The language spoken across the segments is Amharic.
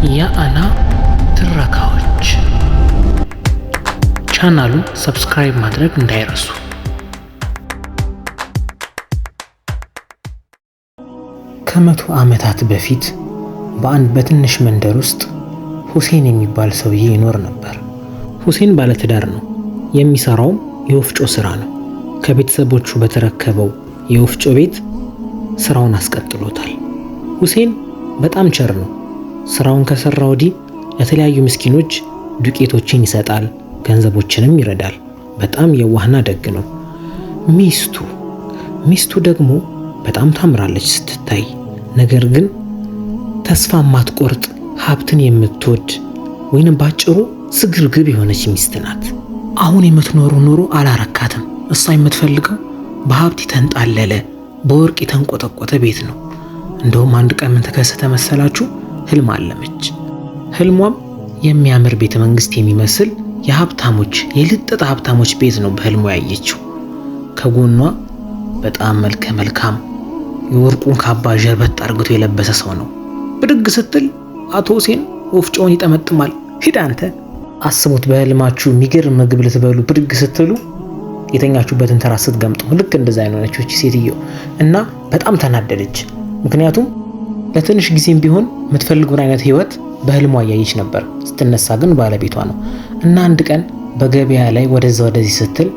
የአና ትረካዎች ቻናሉን ሰብስክራይብ ማድረግ እንዳይረሱ። ከመቶ ዓመታት በፊት በአንድ በትንሽ መንደር ውስጥ ሁሴን የሚባል ሰውዬ ይኖር ነበር። ሁሴን ባለትዳር ነው። የሚሰራውም የወፍጮ ስራ ነው። ከቤተሰቦቹ በተረከበው የወፍጮ ቤት ስራውን አስቀጥሎታል። ሁሴን በጣም ቸር ነው። ስራውን ከሰራ ወዲህ ለተለያዩ ምስኪኖች ዱቄቶችን ይሰጣል፣ ገንዘቦችንም ይረዳል። በጣም የዋህና ደግ ነው። ሚስቱ ደግሞ በጣም ታምራለች ስትታይ። ነገር ግን ተስፋ ማትቆርጥ ሀብትን የምትወድ ወይንም ባጭሩ ስግብግብ የሆነች ሚስት ናት። አሁን የምትኖሩ ኑሮ አላረካትም። እሷ የምትፈልገው በሀብት የተንጣለለ በወርቅ የተንቆጠቆጠ ቤት ነው። እንደውም አንድ ቀን ምን ተከሰተ መሰላችሁ? ህልም አለመች። ህልሟም የሚያምር ቤተ መንግስት የሚመስል የሀብታሞች የልጥጥ ሀብታሞች ቤት ነው በህልሟ ያየችው። ከጎኗ በጣም መልከ መልካም የወርቁን ካባ ጀርበት አርግቶ የለበሰ ሰው ነው። ብድግ ስትል አቶ ሁሴን ወፍጮውን ይጠመጥማል። ሂድ አንተ። አስቡት፣ በህልማችሁ የሚገርም ምግብ ልትበሉ ብድግ ስትሉ የተኛችሁበትን ትራስ ስትገምጡ ልክ እንደዛ አይነች እቺ ሴትዮ እና በጣም ተናደደች። ምክንያቱም ለትንሽ ጊዜም ቢሆን የምትፈልገውን አይነት ህይወት በህልሟ ያየች ነበር። ስትነሳ ግን ባለቤቷ ነው። እና አንድ ቀን በገበያ ላይ ወደዛ ወደዚህ ስትል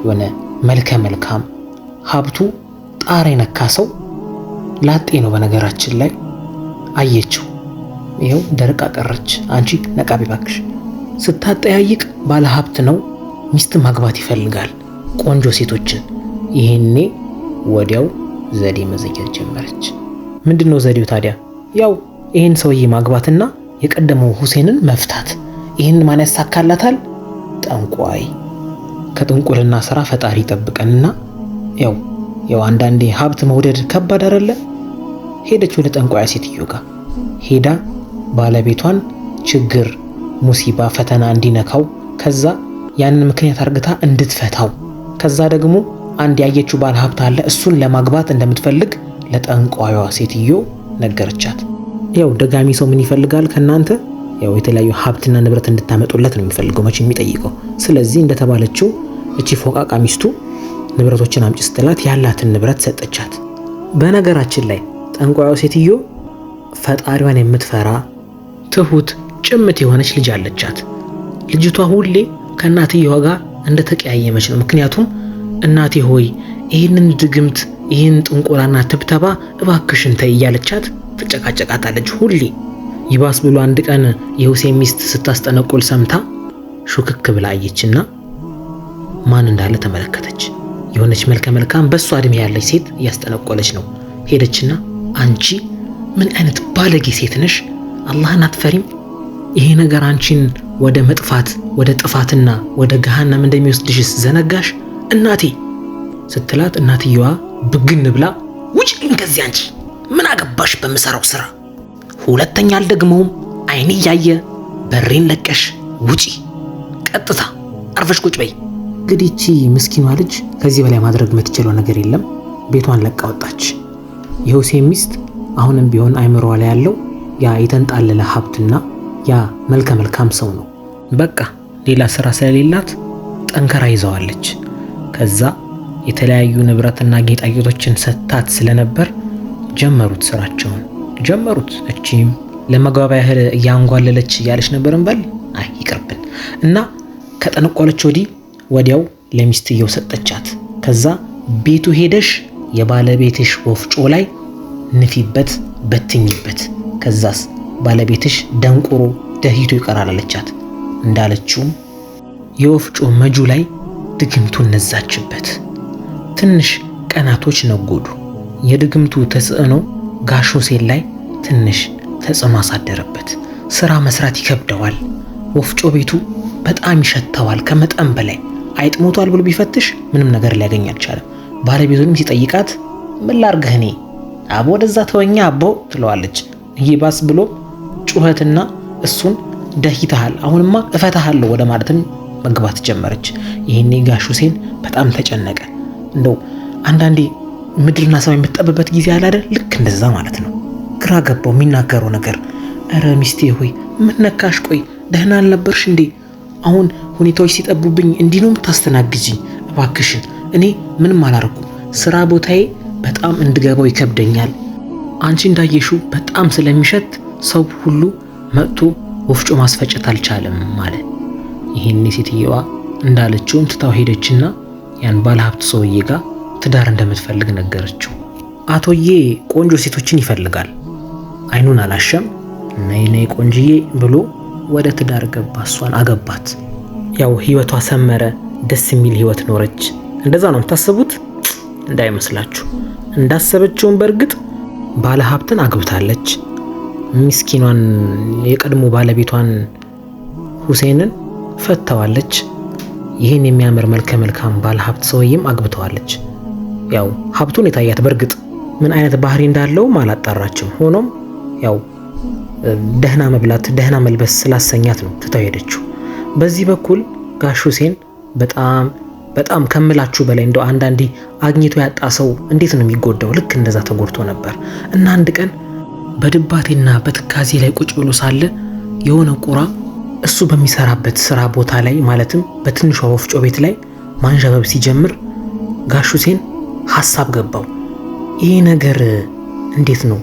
የሆነ መልከ መልካም ሀብቱ ጣራ የነካ ሰው ላጤ ነው በነገራችን ላይ አየችው። ይሄው ደረቃ ቀረች። አንቺ ነቃቢ ባክሽ። ስታጠያይቅ ባለ ሀብት ነው፣ ሚስት ማግባት ይፈልጋል፣ ቆንጆ ሴቶችን። ይሄኔ ወዲያው ዘዴ መዘየር ጀመረች። ምንድነው ዘዴው ታዲያ? ያው ይሄን ሰውዬ ማግባትና የቀደመው ሁሴንን መፍታት። ይሄን ማን ያሳካላታል? ጠንቋይ። ከጥንቁልና ስራ ፈጣሪ ይጠብቀንና ያው አንዳንዴ ሀብት መውደድ ከባድ አይደለ? ሄደች ወደ ጠንቋይ ሴትዮ ጋር ሄዳ ባለቤቷን ችግር፣ ሙሲባ፣ ፈተና እንዲነካው ከዛ ያንን ምክንያት አርግታ እንድትፈታው ከዛ ደግሞ አንድ ያየችው ባለ ሀብት አለ እሱን ለማግባት እንደምትፈልግ ለጠንቋይዋ ሴትዮ ነገረቻት። ያው ደጋሚ ሰው ምን ይፈልጋል ከናንተ? ያው የተለያዩ ሀብትና ንብረት እንድታመጡለት ነው የሚፈልገው መቼ የሚጠይቀው። ስለዚህ እንደተባለችው እቺ ፎቃቃ ሚስቱ ንብረቶችን አምጪ ስትላት ያላትን ንብረት ሰጠቻት። በነገራችን ላይ ጠንቋይዋ ሴትዮ ፈጣሪዋን የምትፈራ ትሁት ጭምት የሆነች ልጅ አለቻት። ልጅቷ ሁሌ ከእናትየዋ ጋር እንደተቀያየመች ነው። ምክንያቱም እናቴ ሆይ ይህንን ድግምት፣ ይህን ጥንቆላና ትብተባ እባክሽን ተይ እያለቻት ትጨቃጨቃታለች ሁሌ። ይባስ ብሎ አንድ ቀን የሁሴን ሚስት ስታስጠነቁል ሰምታ ሹክክ ብላ አየችና ማን እንዳለ ተመለከተች። የሆነች መልከ መልካም በሷ እድሜ ያለች ሴት እያስጠነቆለች ነው። ሄደችና አንቺ ምን አይነት ባለጌ ሴት ነሽ? አላህን አትፈሪም? ይሄ ነገር አንቺን ወደ መጥፋት ወደ ጥፋትና ወደ ገሃነም እንደሚወስድሽስ ዘነጋሽ እናቴ ስትላት፣ እናትየዋ ብግን ብላ ውጪልኝ ከዚህ፣ አንቺ ምን አገባሽ በምሰራው ስራ? ሁለተኛ አልደግመውም። አይኔ እያየ በሬን ለቀሽ ውጪ፣ ቀጥታ አርፈሽ ቁጭ በይ። እንግዲህ እቺ ምስኪኗ ልጅ ከዚህ በላይ ማድረግ የምትችለው ነገር የለም። ቤቷን ለቃ ወጣች። የሁሴን ሚስት አሁንም ቢሆን አይምሮዋ ላይ ያለው ያ የተንጣለለ ሀብትና ያ መልከ መልካም ሰው ነው። በቃ ሌላ ስራ ስለሌላት ጠንከራ ይዘዋለች። ከዛ የተለያዩ ንብረትና ጌጣጌጦችን ሰታት ስለነበር ስራቸውን ጀመሩት። እቺም ለመግባቢያ ያህል እያንጓለለች እያለች ነበር እንበል፣ አይ ይቅርብን እና ከጠነቆለች ወዲያው ለሚስትየው ሰጠቻት። ከዛ ቤቱ ሄደሽ የባለቤትሽ ወፍጮ ላይ ንፊበት፣ በትኝበት፣ ከዛስ ባለቤትሽ ደንቆሮ ደህይቶ ይቀራል አለቻት። እንዳለችውም የወፍጮ መጁ ላይ ድግምቱን ነዛችበት። ትንሽ ቀናቶች ነጎዱ። የድግምቱ ተጽዕኖ ጋሽ ሁሴን ላይ ትንሽ ተጽዕኖ አሳደረበት። ስራ መስራት ይከብደዋል። ወፍጮ ቤቱ በጣም ይሸተዋል ከመጠን በላይ። አይጥ ሞቷል ብሎ ቢፈትሽ ምንም ነገር ሊያገኝ አልቻለም። ባለቤቱንም ሲጠይቃት ምን ላርግህ እኔ አቦ ወደዛ ተወኛ አቦ ትለዋለች። ይባስ ብሎ ጩኸትና እሱን ደህይተሃል አሁንማ እፈታሃለሁ ወደ ማለትም መግባት ጀመረች። ይሄኔ ጋሽ ሁሴን በጣም ተጨነቀ። እንደው አንዳንዴ ምድርና ሰማይ የምትጠብበት ጊዜ አለ አይደል? ልክ እንደዛ ማለት ነው። ግራ ገባው የሚናገረው ነገር። እረ ሚስቴ ሆይ ምን ነካሽ? ቆይ ደህና አልነበርሽ እንዴ? አሁን ሁኔታዎች ሲጠቡብኝ እንዲህ ነው የምታስተናግጂኝ? እባክሽን እኔ ምንም አላረኩም። ስራ ቦታዬ በጣም እንድገባው ይከብደኛል። አንቺ እንዳየሽው በጣም ስለሚሸት ሰው ሁሉ መጥቶ ወፍጮ ማስፈጨት አልቻለም ማለት። ይሄኔ ሴትየዋ እንዳለችውም ትታው ሄደችና ያን ባለሀብት ሰውዬ ጋር ትዳር እንደምትፈልግ ነገረችው። አቶዬ ቆንጆ ሴቶችን ይፈልጋል። አይኑን አላሸም። ነይ ነይ ቆንጅዬ ብሎ ወደ ትዳር ገባ። እሷን አገባት። ያው ህይወቷ ሰመረ። ደስ የሚል ህይወት ኖረች። እንደዛ ነው የምታስቡት? እንዳይመስላችሁ። እንዳሰበችውን በእርግጥ ባለሀብትን አግብታለች። ምስኪኗን የቀድሞ ባለቤቷን ሁሴንን ፈተዋለች። ይህን የሚያምር መልከ መልካም ባለሀብት ሰውዬም አግብተዋለች። ያው ሀብቱን የታያት በእርግጥ ምን አይነት ባህሪ እንዳለውም አላጣራችም። ሆኖም ያው ደህና መብላት ደህና መልበስ ስላሰኛት ነው ትታው ሄደችው። በዚህ በኩል ጋሽ ሁሴን በጣም ከምላችሁ በላይ እንደው አንዳንዴ አግኝቶ ያጣ ሰው እንዴት ነው የሚጎዳው? ልክ እንደዛ ተጎድቶ ነበር። እና አንድ ቀን በድባቴና በትካዜ ላይ ቁጭ ብሎ ሳለ የሆነ ቁራ እሱ በሚሰራበት ስራ ቦታ ላይ ማለትም በትንሿ ወፍጮ ቤት ላይ ማንዣበብ ሲጀምር ጋሽ ሁሴን ሐሳብ ገባው። ይሄ ነገር እንዴት ነው?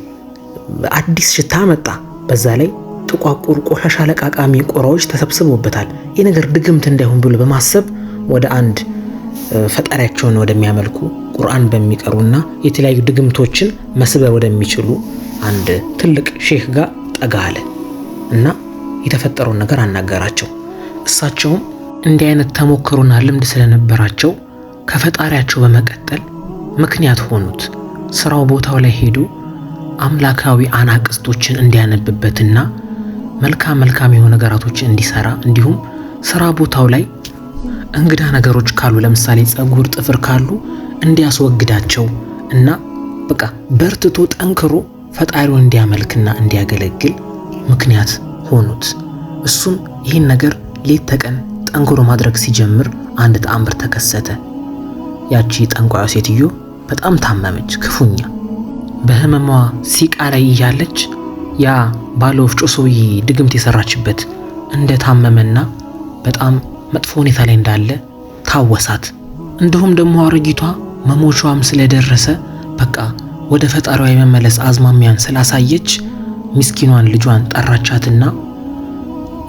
አዲስ ሽታ መጣ። በዛ ላይ ጥቋቁር ቆሻሻ ለቃቃሚ ቆራዎች ተሰብስበውበታል። ይሄ ነገር ድግምት እንዳይሆን ብሎ በማሰብ ወደ አንድ ፈጣሪያቸውን ወደሚያመልኩ ቁርአን በሚቀሩና የተለያዩ ድግምቶችን መስበር ወደሚችሉ አንድ ትልቅ ሼህ ጋር ጠጋ አለ እና የተፈጠረውን ነገር አናገራቸው። እሳቸውም እንዲህ አይነት ተሞክሮና ልምድ ስለነበራቸው ከፈጣሪያቸው በመቀጠል ምክንያት ሆኑት። ስራው ቦታው ላይ ሄዱ አምላካዊ አናቅስቶችን እንዲያነብበትና መልካም የሆኑ ነገራቶችን እንዲሰራ እንዲሁም ስራ ቦታው ላይ እንግዳ ነገሮች ካሉ ለምሳሌ ጸጉር፣ ጥፍር ካሉ እንዲያስወግዳቸው እና በቃ በርትቶ ጠንክሮ ፈጣሪውን እንዲያመልክና እንዲያገለግል ምክንያት ሆኑት። እሱም ይህን ነገር ሌት ተቀን ጠንክሮ ማድረግ ሲጀምር አንድ ተአምር ተከሰተ። ያቺ ጠንቋዩ ሴትዮ በጣም ታመመች ክፉኛ። በህመሟ ሲቃ ላይ እያለች ያ ባለ ወፍጮ ሰውዬ ድግምት የሰራችበት እንደታመመና በጣም መጥፎ ሁኔታ ላይ እንዳለ ታወሳት። እንዲሁም ደግሞ አረጊቷ መሞቻዋም ስለደረሰ በቃ ወደ ፈጣሪዋ የመመለስ አዝማሚያን ስላሳየች ምስኪኗን ልጇን ጠራቻትና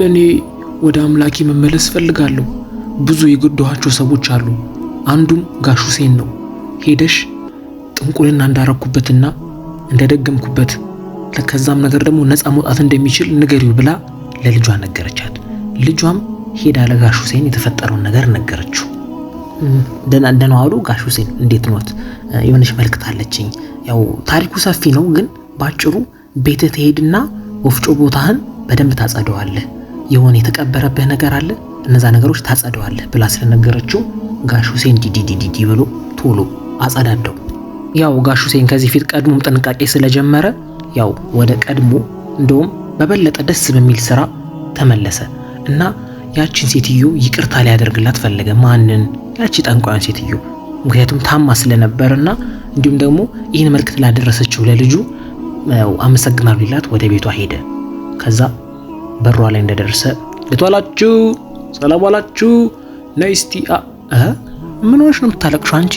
እኔ ወደ አምላኬ መመለስ ፈልጋለሁ። ብዙ የጎዳኋቸው ሰዎች አሉ። አንዱም ጋሽ ሁሴን ነው። ሄደሽ ጥንቁልና እንዳረኩበትና እንደደገምኩበት ከዛም ነገር ደግሞ ነፃ መውጣት እንደሚችል ንገሪው ብላ ለልጇ ነገረቻት። ልጇም ሄዳ ለጋሽ ሁሴን የተፈጠረውን ነገር ነገረችው። ደህና ዋሉ ጋሽ ሁሴን እንዴት ኖት? የሆነች መልእክት አለችኝ። ያው ታሪኩ ሰፊ ነው፣ ግን ባጭሩ ቤትህ ትሄድና ወፍጮ ቦታህን በደንብ ታጸደዋለህ። የሆነ የተቀበረብህ ነገር አለ፣ እነዛ ነገሮች ታጸደዋለህ ብላ ስለነገረችው ጋሽ ሁሴን ዲዲዲዲ ብሎ ቶሎ አጸዳደው። ያው ጋሽ ሁሴን ከዚህ ፊት ቀድሞም ጥንቃቄ ስለጀመረ ያው ወደ ቀድሞ እንደውም በበለጠ ደስ በሚል ስራ ተመለሰ እና ያቺን ሴትዮ ይቅርታ ሊያደርግላት ፈለገ። ማንን? ያቺ ጠንቋዩን ሴትዮ። ምክንያቱም ታማ ስለነበርና እንዲሁም ደግሞ ይህን መልእክት ላደረሰችው ለልጁ አመሰግናለሁ ሊላት ወደ ቤቷ ሄደ። ከዛ በሯ ላይ እንደደረሰ ልትዋላችሁ ሰላም ዋላችሁ ነይ እስቲ ምን ሆነሽ ነው የምታለቅሽው አንቺ?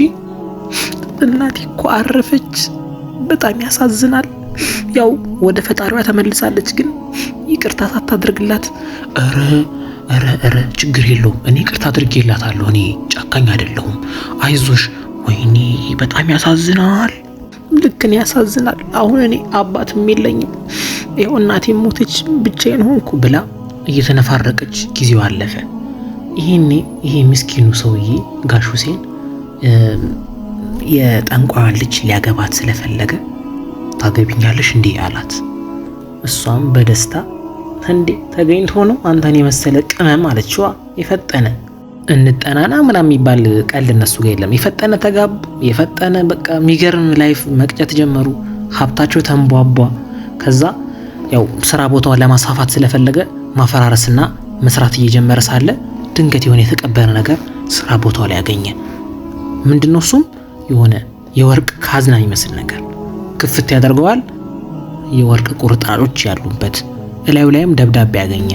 እናቴ እኮ አረፈች። በጣም ያሳዝናል። ያው ወደ ፈጣሪዋ ተመልሳለች፣ ግን ይቅርታ ሳታደርግላት ኧረ ችግር የለውም እኔ ይቅርታ አድርጌላታለሁ። እኔ ጨካኝ አይደለሁም፣ አይዞሽ። ወይኔ በጣም ያሳዝናል። ልክን ያሳዝናል። አሁን እኔ አባትም የለኝም፣ ይኸው እናቴም ሞተች፣ ብቻዬን ሆንኩ ብላ እየተነፋረቀች ጊዜው አለፈ። ይሄ ምስኪኑ ሰውዬ ጋሽ ሁሴን የጠንቋዩን ልጅ ሊያገባት ስለፈለገ ታገቢኛለሽ እንዴ አላት። እሷም በደስታ እንዴ ተገኝቶ ነው አንተን የመሰለ ቅመም አለችዋ። የፈጠነ እንጠናና ምናምን የሚባል ቀልድ እነሱ ጋር የለም። የፈጠነ ተጋቡ። የፈጠነ በቃ የሚገርም ላይፍ መቅጨት ጀመሩ። ሀብታቸው ተንቧቧ። ከዛ ያው ስራ ቦታውን ለማስፋፋት ስለፈለገ ማፈራረስና መስራት እየጀመረ ሳለ ድንገት የሆነ የተቀበረ ነገር ስራ ቦታው ላይ ያገኘ። ምንድነው እሱም? የሆነ የወርቅ ካዝና የሚመስል ነገር ክፍት ያደርገዋል። የወርቅ ቁርጥራጮች ያሉበት እላዩ ላይም ደብዳቤ ያገኘ።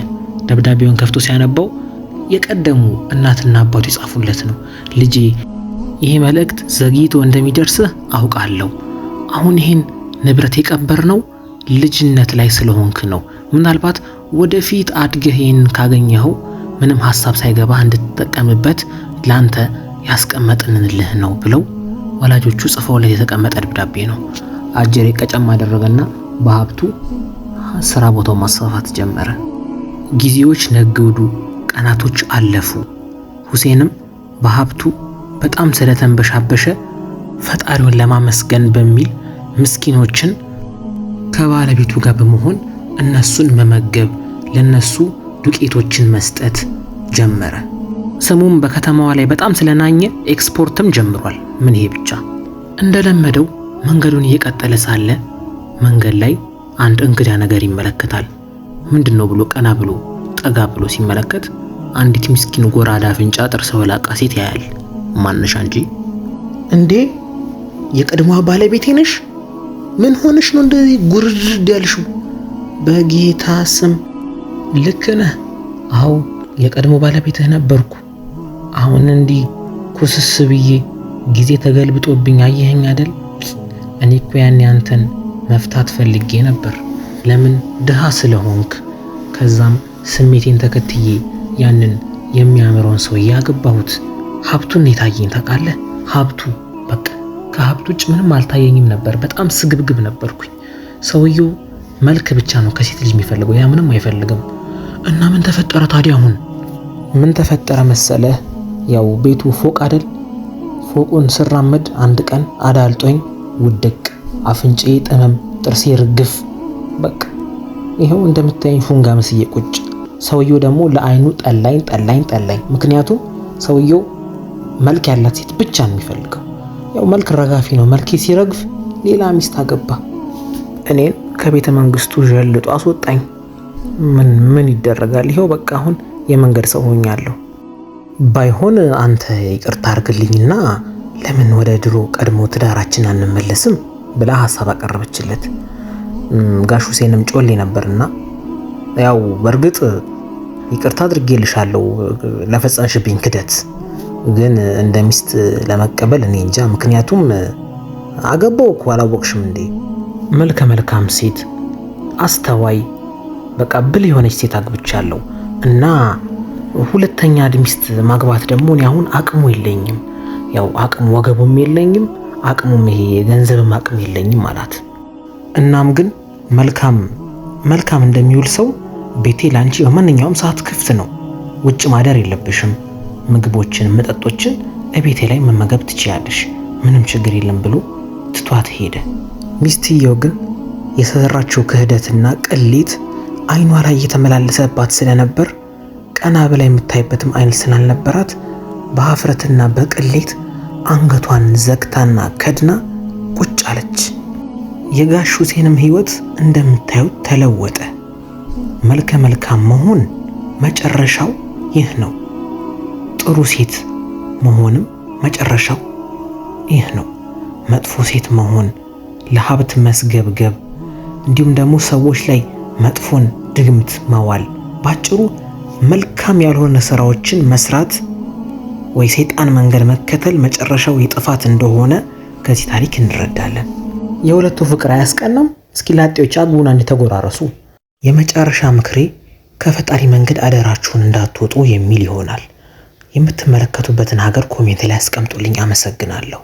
ደብዳቤውን ከፍቶ ሲያነበው የቀደሙ እናትና አባቱ የጻፉለት ነው። ልጄ ይሄ መልእክት ዘግይቶ እንደሚደርስህ አውቃለሁ። አሁን ይሄን ንብረት የቀበርነው ልጅነት ላይ ስለሆንክ ነው። ምናልባት ወደፊት አድገህ ይሄን ካገኘኸው ምንም ሐሳብ ሳይገባህ እንድትጠቀምበት ላንተ ያስቀመጥንልህ ነው ብለው ወላጆቹ ጽፈውለት የተቀመጠ ደብዳቤ ነው። አጀሬ ቀጨም አደረገና በሀብቱ ስራ ቦታው ማስፋፋት ጀመረ። ጊዜዎች ነጎዱ፣ ቀናቶች አለፉ። ሁሴንም በሀብቱ በጣም ስለተንበሻበሸ ፈጣሪውን ለማመስገን በሚል ምስኪኖችን ከባለቤቱ ጋር በመሆን እነሱን መመገብ፣ ለነሱ ዱቄቶችን መስጠት ጀመረ። ስሙም በከተማዋ ላይ በጣም ስለናኘ ኤክስፖርትም ጀምሯል። ምን ይሄ ብቻ። እንደለመደው መንገዱን እየቀጠለ ሳለ መንገድ ላይ አንድ እንግዳ ነገር ይመለከታል። ምንድነው ብሎ ቀና ብሎ ጠጋ ብሎ ሲመለከት አንዲት ምስኪን ጎራዳ አፍንጫ ጥርሰ ወላቃ ሴት ያያል። ማንነሽ አንቺ? እንዴ የቀድሞ ባለቤቴ ነሽ? ምን ሆነሽ ነው እንደዚህ ጉርድድ ያልሽው? በጌታ ስም። ልክ ነህ። አዎ የቀድሞ ባለቤትህ ነበርኩ። አሁን እንዲህ ኩስስ ብዬ ጊዜ ተገልብጦብኝ አየኸኝ አይደል? እኔ እኮ ያኔ አንተን መፍታት ፈልጌ ነበር። ለምን? ድሃ ስለሆንክ። ከዛም ስሜቴን ተከትዬ ያንን የሚያምረውን ሰው ያገባሁት። ሀብቱን የታየኝ ታውቃለህ? ሀብቱ በቃ ከሀብቱ ውጭ ምንም አልታየኝም ነበር። በጣም ስግብግብ ነበርኩኝ። ሰውየው መልክ ብቻ ነው ከሴት ልጅ የሚፈልገው፣ ያ ምንም አይፈልግም። እና ምን ተፈጠረ ታዲያ? አሁን ምን ተፈጠረ መሰለህ? ያው ቤቱ ፎቅ አይደል? ፎቁን ስራመድ አንድ ቀን አዳልጦኝ ውድቅ፣ አፍንጬ ጥመም፣ ጥርሴ ርግፍ። በቃ ይሄው እንደምታየኝ ፉንጋ መስዬ ቁጭ። ሰውየው ደግሞ ለአይኑ ጠላኝ። ምክንያቱም ሰውየው መልክ ያላት ሴት ብቻ ነው የሚፈልገው። ያው መልክ ረጋፊ ነው። መልኬ ሲረግፍ ሌላ ሚስት አገባ። እኔን ከቤተ መንግስቱ ጀልጦ አስወጣኝ። ምን ይደረጋል? ይሄው በቃ አሁን የመንገድ ሰው ሆኛለሁ። ባይሆን አንተ ይቅርታ አድርግልኝና ለምን ወደ ድሮ ቀድሞ ትዳራችን አንመለስም ብላ ሐሳብ አቀረበችለት። ጋሽ ሁሴንም ጮሌ ነበርና ያው በእርግጥ ይቅርታ አድርጌልሻለሁ ለፈጸምሽብኝ ክደት፣ ግን እንደ ሚስት ለመቀበል እኔ እንጃ። ምክንያቱም አገባው እኮ አላወቅሽም እንዴ? መልከ መልካም ሴት፣ አስተዋይ፣ በቃ ብልህ የሆነች ሴት አግብቻለሁ እና ሁለተኛ ሚስት ማግባት ደግሞ እኔ አሁን አቅሙ የለኝም። ያው አቅሙ ወገቡም የለኝም፣ አቅሙም ይሄ የገንዘብም አቅም የለኝም አላት። እናም ግን መልካም እንደሚውል ሰው ቤቴ ላንቺ በማንኛውም ሰዓት ክፍት ነው። ውጭ ማደር የለብሽም። ምግቦችን፣ መጠጦችን እቤቴ ላይ መመገብ ትችያለሽ። ምንም ችግር የለም ብሎ ትቷት ሄደ። ሚስትየው ግን የሰራችው ክህደትና ቅሌት አይኗ ላይ እየተመላለሰባት ስለነበር ቀና ብላ የምታይበትም አይን ስላልነበራት በሀፍረትና በቅሌት አንገቷን ዘግታና ከድና ቁጭ አለች። የጋሽ ሁሴንም ህይወት እንደምታዩት ተለወጠ። መልከ መልካም መሆን መጨረሻው ይህ ነው። ጥሩ ሴት መሆንም መጨረሻው ይህ ነው። መጥፎ ሴት መሆን፣ ለሀብት መስገብገብ፣ እንዲሁም ደግሞ ሰዎች ላይ መጥፎን ድግምት መዋል፣ ባጭሩ መልካም ያልሆነ ስራዎችን መስራት ወይ ሰይጣን መንገድ መከተል መጨረሻው የጥፋት እንደሆነ ከዚህ ታሪክ እንረዳለን። የሁለቱ ፍቅር አያስቀናም? እስኪ ላጤዎች አግቡና እንድተጎራረሱ። የመጨረሻ ምክሬ ከፈጣሪ መንገድ አደራችሁን እንዳትወጡ የሚል ይሆናል። የምትመለከቱበትን ሀገር ኮሜንት ላይ አስቀምጡልኝ። አመሰግናለሁ።